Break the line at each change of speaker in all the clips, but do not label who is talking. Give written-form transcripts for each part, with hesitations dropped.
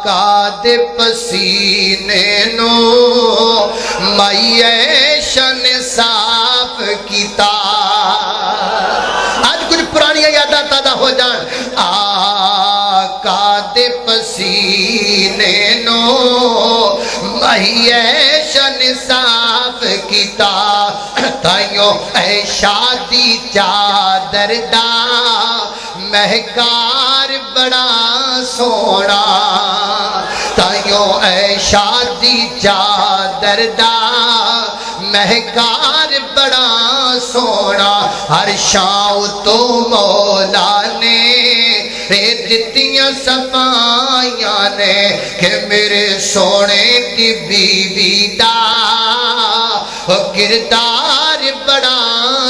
आका दे पसीने नो मैशन साफ किता। आज कुछ पुरानियां यादां ताजा हो जान। आका दे पसीने नो मैशन साफ किता। ताइयों ऐ शादी चादर दा महकार बड़ा सोना। ताइयों ऐ शादी चादर दा महकार बड़ा सोना। हर शाम तो मौला ने दित्तियां सफाइयां ने कि मेरे सोने की बीवी दा किरदार बड़ा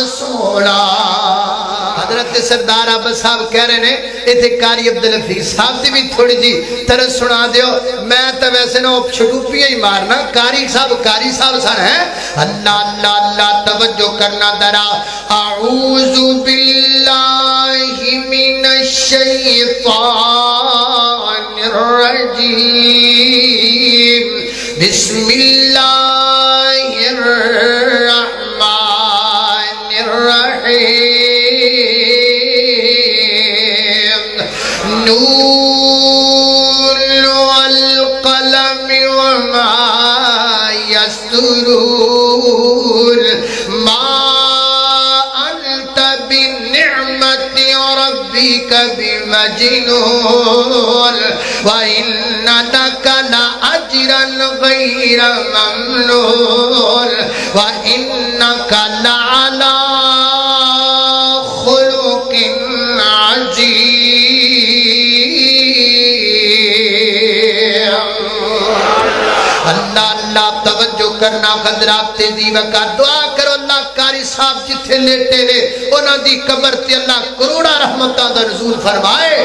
सोना। हजरत सरदार अब्बा साहब कह रहे ने इत्थे कारी अब्दुल हफीज साहब की भी थोड़ी जी तरस सुना दियो। मैं तो वैसे ना छटूपियां ही मारना। कारी साहब सन है। अल्लाह अल्लाह अल्लाह तवज्जो करना दरा। आऊज़ु बिल्लाहि मिनश शैतानिर रजीम। बिस्मिल्लाहिर रहमानिर रहीम। नून वल कलम वमा यस्तुरून। मा अंत बिनिअमति रब्बिक बिमजनून। व इन्ना लका लअज्रन गैर ममनून। व इन्नका लअला खुलुकिन अज़ीम। अल्लाह अल्लाह तवज्जो करना। हज़रात तेजी वक़्त दुआ करो। अल्लाह कारी साहब जिथे लेटे ने उन्हां दी कब्र ते अल्लाह करोड़ा रहमतां दा नज़ूल फरमाए।